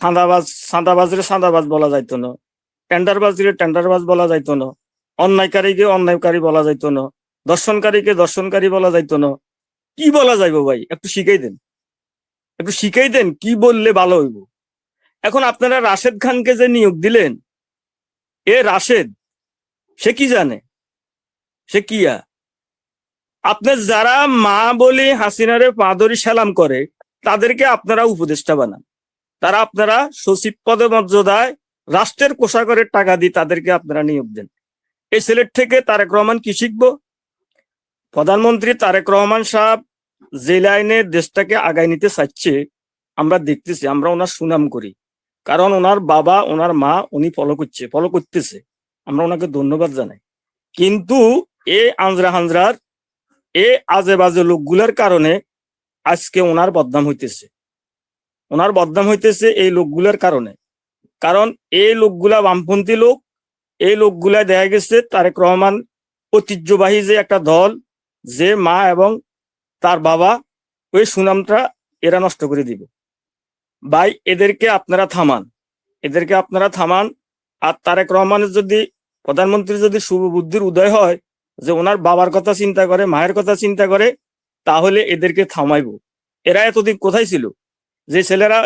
চাঁদাবাজ বলা যাইতো না, টেন্ডারবাজ বলা যাইতো না, অন্যায়কারীকে অন্যায়কারী বলা যাইতো না, দর্শনকারীকে দর্শনকারী বলা যাইতো না। কি বলা যাইবো ভাই? একটু শিখাই দেন কি বললে ভালো হইব। এখন আপনারা রাশেদ খানকে যে নিয়োগ দিলেন, রাশেদ সে কি জানে? সে কিয়া? আপনার যারা মা বলি হাসিনারে পাদরি সালাম করে তাদেরকে আপনারা উপদেষ্টা বানান, তারা আপনারা সচিব পদে মর্যাদায় রাষ্ট্রের কোষাগারের টাকা দিয়ে তাদেরকে আপনারা নিয়োগ দেন। এই সিলেট থেকে তারেক রহমান কি শিখবো? প্রধানমন্ত্রী তারেক রহমান সাহেব যে লাইনে দেশটাকে আগায় নিতে চাচ্ছে আমরা দেখতেছি, আমরা ওনার সুনাম করি, কারণ ওনার বাবা ওনার মা উনি ফলো করতেছে, আমরা ওনাকে ধন্যবাদ জানাই। কিন্তু এই আঞ্জরা হাঞ্জরার আজে বাজে লোকগুলার কারণে আজকে ওনার বদনাম হইতেছে এই লোকগুলার কারণে। কারণ এই লোকগুলা বামপন্থী লোক, এই লোকগুলা দেখা গেছে তারেক রহমান ঐতিহ্যবাহী যে একটা দল, যে মা এবং তার বাবা, ওই সুনামটা এরা নষ্ট করে দিবে। ভাই এদেরকে আপনারা থামান। আর তারেক রহমানের যদি প্রধানমন্ত্রী যদি শুভ বুদ্ধির উদয় হয় যে ওনার বাবার কথা চিন্তা করে, মায়ের কথা চিন্তা করে, তাহলে এদেরকে থামাইবো। এরা এতদিন কোথায় ছিল? যে ছেলেরা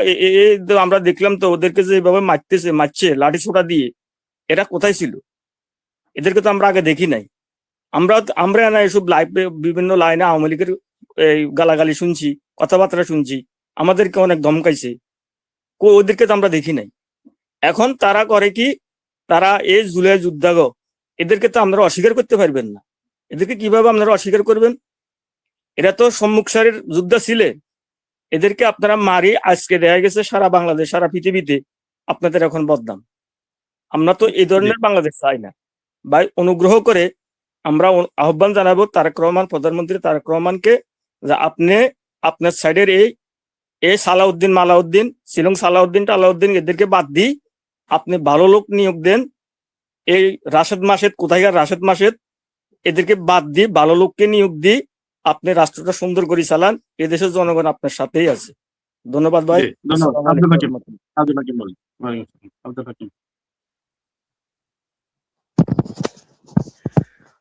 আমরা দেখলাম তো ওদেরকে যেভাবে মারছে লাঠি ছোটা দিয়ে, এরা কোথায় ছিল? এদেরকে তো আমরা আগে দেখি নাই। আমরা না এসব বিভিন্ন লাইনে আওয়ামী লীগের গালাগালি শুনছি, কথাবার্তা শুনছি, আমাদেরকে অনেক ধমকাইছে, ওদেরকে তো আমরা দেখি নাই। এখন তারা করে কি, তারা এই জুলাই যুদ্ধাগ এদেরকে তো আপনারা অস্বীকার করতে পারবেন না। এদেরকে কিভাবে আপনারা অস্বীকার করবেন? এরা তো সম্মুখ সারির যোদ্ধা ছিলেন। এদেরকে আপনারা মারি আজকে দেখা গেছে সারা বাংলাদেশ সারা পৃথিবীতে আপনাদের এখন বদনাম। আমরা তো এই ধরনের বাংলাদেশ চাই না ভাই। অনুগ্রহ করে আমরা আহ্বান জানাবো প্রধানমন্ত্রী তারেক রহমানকে, যে আপনি আপনার সাইডের এই সালাউদ্দিন মালাউদ্দিন শিলং টালাউদ্দিন এদেরকে বাদ দিই, আপনি ভালো লোক নিয়োগ দেন। এই রাশেদ মাসেদ এদেরকে বাদ দিই, ভালো লোককে নিয়োগ দিই, আপনি রাষ্ট্রটা সুন্দর করে চালান, এদেশের জনগণ আপনার সাথেই আছে। ধন্যবাদ ভাই।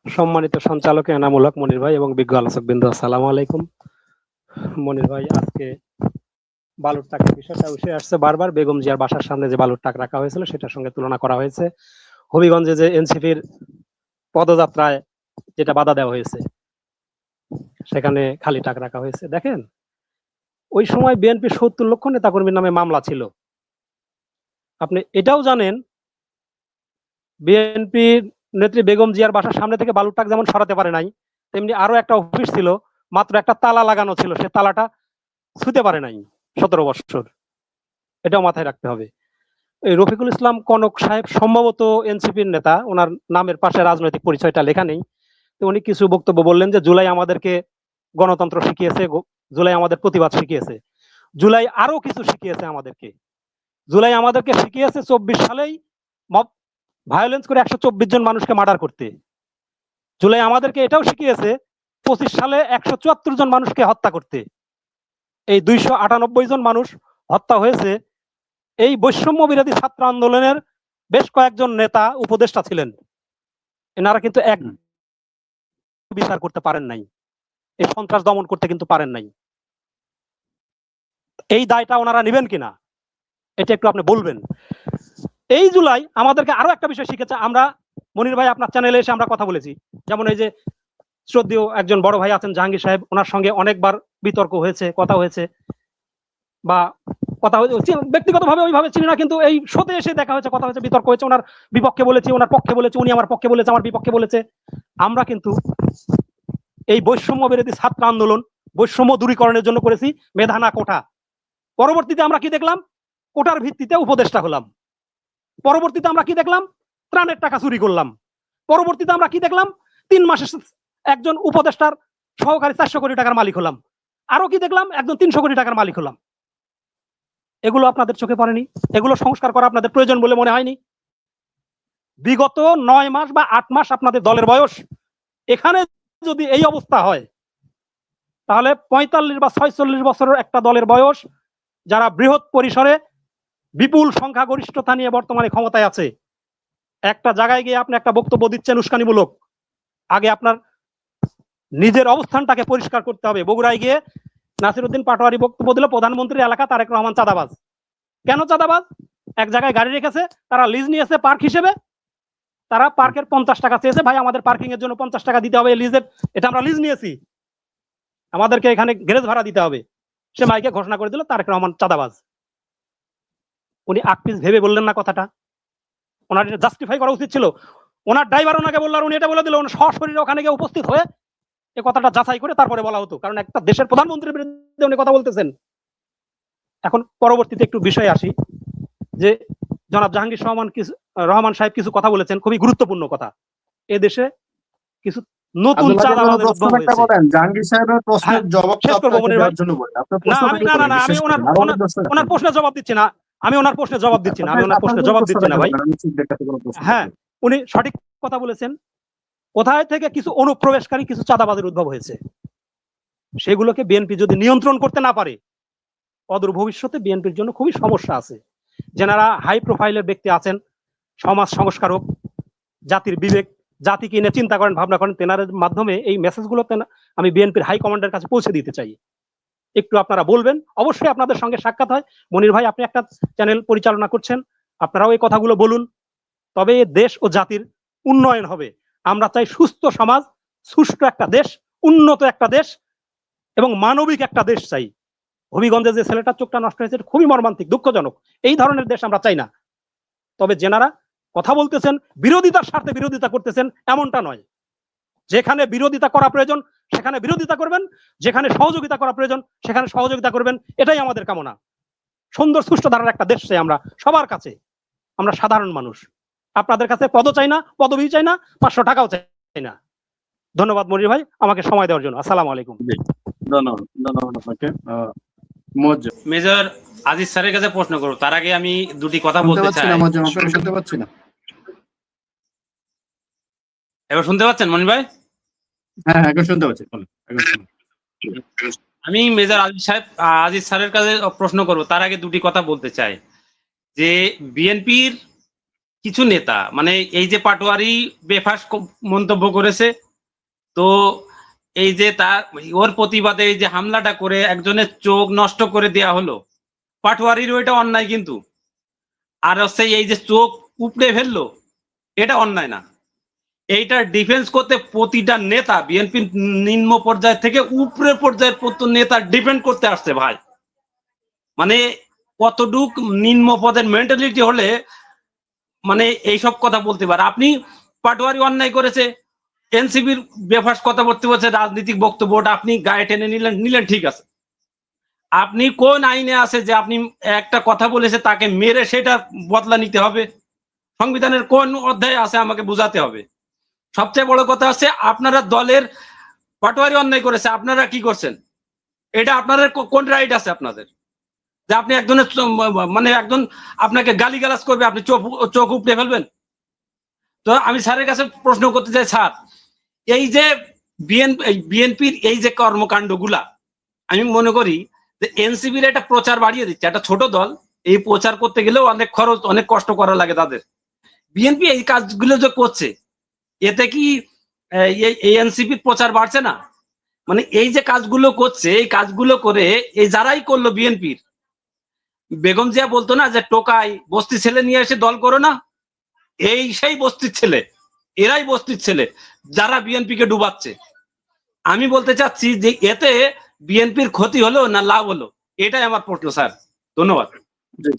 সম্মানিত সঞ্চালক এনামূল হক মনির ভাই এবং বিজ্ঞ আলোচক বিন্দু, আসসালামু আলাইকুম। মনির ভাই, আজকে বালুর টাকের বিষয়টা উঠে আসছে বারবার। বেগম জিয়ার বাসার সামনে যে বালুর টাক রাখা হয়েছিল সেটার সঙ্গে তুলনা করা হয়েছে হবিগঞ্জে যে এনসিপির পদযাত্রায় যেটা বাধা দেওয়া হয়েছে, সেখানে খালি টাক রাখা হয়েছে। দেখেন, ওই সময় বিএনপি ৭০ লক্ষ নেতাকর্মীর নামে মামলা ছিল। আপনি এটাও জানেন, বিএনপির নেত্রী বেগম জিয়ার বাসার সামনে থেকে বালুর টাক যেমন সরাতে পারে নাই, তেমনি আরো একটা অফিস ছিল, মাত্র একটা তালা লাগানো ছিল, সে তালাটা ছুঁতে পারে নাই ১৭ বছর। এটাও মাথায় রাখতে হবে। এই রফিকুল ইসলাম কনক সাহেব সম্ভবত এনসিপির নেতা, ওনার নামের পাশে রাজনৈতিক পরিচয়টা লেখা নেই। তো উনি কিছু বক্তব্য বললেন যে জুলাই আমাদেরকে গণতন্ত্র শিখিয়েছে, জুলাই আমাদের প্রতিবাদ শিখিয়েছে, জুলাই আরো কিছু শিখিয়েছে আমাদেরকে। জুলাই আমাদেরকে শিখিয়েছে ২৪ সালেই মব ভায়োলেন্স করে ১২৪ জন মানুষকে মার্ডার করতে। জুলাই আমাদেরকে এটাও শিখিয়েছে ২৫ সালে ১৭৪ জন মানুষকে হত্যা করতে। এই ২৯৮ জন মানুষ হত্যা হয়েছে এই বৈষম্য বিরোধী ছাত্র আন্দোলনের বেশ কয়েকজন নেতা উপদেষ্টা ছিলেন। এনারা কিন্তু এক বিচার করতে পারেন নাই, এই সন্ত্রাস দমন করতে কিন্তু পারেন নাই। এই দায়টা ওনারা নেবেন কিনা এটা একটু আপনি বলবেন। এই জুলাই আমাদেরকে আরো একটা বিষয় শিখেছে। আমরা মনির ভাই আপনার চ্যানেলে এসে আমরা কথা বলেছি, যেমন এই যে শ্রদ্ধেয় একজন বড় ভাই আছেন জাহাঙ্গীর সাহেব, ওনার সঙ্গে অনেকবার বিতর্ক হয়েছে, কথা হয়েছে, বা কথা হয়েছে ব্যক্তিগতভাবে ওইভাবে চিনি না, কিন্তু এই শোতে এসে দেখা হয়েছে, কথা হয়েছে, বিতর্ক হয়েছে, ওনার বিপক্ষে বলেছি, ওনার পক্ষে বলেছে, উনি আমার পক্ষে বলেছে, আমার বিপক্ষে বলেছে। আমরা কিন্তু এই বৈষম্য বিরোধী ছাত্র আন্দোলন বৈষম্য দূরীকরণের জন্য করেছি মেধা না কোটা। পরবর্তীতে আমরা কি দেখলাম? কোটার ভিত্তিতে উপদেষ্টা হলাম। পরবর্তীতে আমরা কি দেখলাম? ত্রাণের টাকা চুরি করলাম। পরবর্তীতে আমরা কি দেখলাম? ৩ মাসে একজন উপদেষ্টার সহকারী ৪০০ কোটি টাকার মালিক হলাম। আরো কি দেখলাম? একজন ৩০০ কোটি টাকার মালিক হলাম। এগুলো আপনাদের চোখে পড়েনি? এগুলো সংস্কার করা আপনাদের প্রয়োজন বলে মনে হয়নি? বিগত ৯ মাস বা ৮ মাস আপনাদের দলের বয়স, এখানে যদি এই অবস্থা হয়, তাহলে ৪৫ বা ৪৬ বছরের একটা দলের বয়স, যারা বৃহৎ পরিসরে বিপুল সংখ্যাগরিষ্ঠতা নিয়ে বর্তমানে ক্ষমতায় আছে। একটা জায়গায় গিয়ে আপনি একটা বক্তব্য দিচ্ছেন উস্কানিমূলক, আগে আপনার নিজের অবস্থানটাকে পরিষ্কার করতে হবে। বগুড়ায় গিয়ে নাসিরউদ্দিন পাটোয়ারি বক্তব্য দিল, প্রধানমন্ত্রীর এলাকা তারেক রহমান চাঁদাবাজ। কেন চাঁদাবাজ? এক জায়গায় গাড়ি রেখেছে, তারা লিজ নিয়েছে পার্ক হিসেবে, তারা পার্কের 50 টাকা চেয়েছে, ভাই আমাদের পার্কিং এর জন্য 50 টাকা দিতে হবে লিজের, এটা আমরা লিজ নিয়েছি, আমাদেরকে এখানে গ্যারেজ ভাড়া দিতে হবে। সে মাইকে ঘোষণা করে দিল তারেক রহমান চাঁদাবাজ। উনি আকপিস ভেবে বললেন না কথাটা, ওনার জাস্টিফাই করা উচিত ছিল। ওনার ড্রাইভার ওনাকে বলল আর উনি এটা বলে দিল, সশরীরে ওখানে গিয়ে উপস্থিত হয়ে এই কথাটা যাচাই করে তারপরে বলা হতো, কারণ একটা দেশের প্রধানমন্ত্রীর বিরুদ্ধে উনি কথা বলতেছেন। এখন পরবর্তীতে একটু বিষয়ে আসি, যে জনাব জাহাঙ্গীর রহমান সাহেব কিছু কথা বলেছেন, খুবই গুরুত্বপূর্ণ কথা। এ দেশে কিছু নতুন চাঁদাবাজের উদ্ভব হয়েছে। জাহাঙ্গীর সাহেবের প্রশ্নের জবাব শেষ করবো মনির ভাই। না, আমি ওনার প্রশ্নের জবাব দিচ্ছি না, আমি ওনার প্রশ্নের জবাব দিচ্ছি না, ভাই। হ্যাঁ, উনি সঠিক কথা বলেছেন। কোথায় থেকে কিছু অনুপ্রবেশকারী কিছু চাঁদাবাজের উদ্ভব হয়েছে, সেগুলোকে বিএনপি যদি নিয়ন্ত্রণ করতে না পারে, অদূর ভবিষ্যতে বিএনপির জন্য খুবই সমস্যা আছে। যারা হাই প্রোফাইলের ব্যক্তি আছেন, সমাজ সংস্কারক, জাতির বিবেক, জাতিকে নিয়ে চিন্তা করেন, ভাবনা করেন, তেনাদের মাধ্যমে এই মেসেজগুলো আমি বিএনপির হাই কমান্ডের কাছে পৌঁছে দিতে চাই। একটু আপনারা বলবেন, অবশ্যই আপনাদের সঙ্গে সাক্ষাৎ হয়। মনির ভাই, আপনি একটা চ্যানেল পরিচালনা করছেন, আপনারাও এই কথাগুলো বলুন, তবে দেশ ও জাতির উন্নয়ন হবে। আমরা চাই সুস্থ সমাজ, সুষ্ঠু একটা দেশ, উন্নত একটা দেশ এবং মানবিক একটা দেশ চাই। হবিগঞ্জে যে ছেলেটার চোখটা নষ্ট হয়েছে, খুবই মর্মান্তিক, দুঃখজনক। এই ধরনের দেশ আমরা চাই না। তবে যেনারা কথা বলতেছেন, বিরোধিতার স্বার্থে বিরোধিতা করতেছেন, এমনটা নয়। যেখানে বিরোধিতা করা প্রয়োজন সেখানে বিরোধিতা করবেন, যেখানে সহযোগিতা করা প্রয়োজন সেখানে সহযোগিতা করবেন, এটাই আমাদের কামনা। সুন্দর সুষ্ঠু ধারার একটা দেশ চাই আমরা সবার কাছে। আমরা সাধারণ মানুষ, আপনাদের কাছে পদও চাই না, পদবি চাই না, 500 টাকাও চাই না। ধন্যবাদ মনির ভাই আমাকে সময় দেওয়ার জন্য। আসসালামু আলাইকুম। ধন্যবাদ আপনাকে। মেজর আজিজ স্যারের কাছে প্রশ্ন করব, তার আগে আমি দুটি কথা বলতে চাই। শুনতে পাচ্ছি না। এবার শুনতে পাচ্ছেন মনির ভাই? হ্যাঁ, এখন শুনতে পাচ্ছি। আমি মেজর আজিজ স্যারের কাছে প্রশ্ন করব, তার আগে দুটি কথা বলতে চাই। যে বিএনপির কিছু নেতা, মানে এই যে পাটোয়ারি বেফাস মন্তব্য করেছে, তো এই যে তার ওর প্রতিবাদে এই যে হামলাটা করে একজনের চোখ নষ্ট করে দেয়া হলো, পাটোয়ারির ওইটা অন্যায়, কিন্তু আর হচ্ছে এই যে চোখ উপড়ে ফেললো, এটা অন্যায় না। এইটার ডিফেন্স করতে প্রতিটা নেতা, বিএনপির নিম্ন পর্যায় থেকে উপরে পর্যায়ের প্রত্যেক নেতা ডিফেন্ড করতে আসছে ভাই। মানে কতটুক নিম্ন পদের মেন্টালিটি হলে মানে এইসব কথা বলতে পারে। আপনি পাটোয়ারি অন্যায় করেছে, এনসিপির বেফাস কথা বলতে বলছে, রাজনৈতিক বক্তব্য, ওটা আপনি গায়ে টেনে নিলেন, ঠিক আছে। আপনি কোন আইনে আছে যে আপনি একটা কথা বলেছে তাকে মেরে সেটা বদলা নিতে হবে? সংবিধানের কোন অধ্যায় আছে আমাকে বুঝাতে হবে। সবচেয়ে বড় কথা আছে, আপনারা দলের পাটোয়ারি অন্যায় করেছে, আপনারা কি করছেন? এটা আপনাদের কোন রাইট আছে আপনাদের যে আপনি একজনের মানে একজন আপনাকে গালিগালাজ করবে, আপনি চোখ উপড়ে ফেলবেন? তো আমি স্যারের কাছে প্রশ্ন করতে চাই, স্যার, এই যে বিএনপির এই যে কর্মকাণ্ডগুলা, আমি মনে করি যে এনসিপির একটা প্রচার বাড়িয়ে দিচ্ছে। একটা ছোট দল, এই প্রচার করতে গেলেও অনেক খরচ, অনেক কষ্ট করা লাগে তাদের। বিএনপি এই কাজগুলো যে করছে, এতে কি এই এনসিপির প্রচার বাড়ছে না? মানে এই যে কাজগুলো করছে, এই কাজগুলো করে এই যারাই করলো, বিএনপির বেগম জিয়া বলতো না যে টোকাই বস্তি ছেলে নিয়ে এসে দল করো না, এই সেই বস্তির ছেলে, এরাই বস্তির ছেলে যারা বিএনপি কে ডুবাচ্ছে। আমি বলতে চাচ্ছি যে এতে বিএনপির ক্ষতি হলো না লাভ হলো, এটাই আমার প্রশ্ন স্যার। ধন্যবাদ।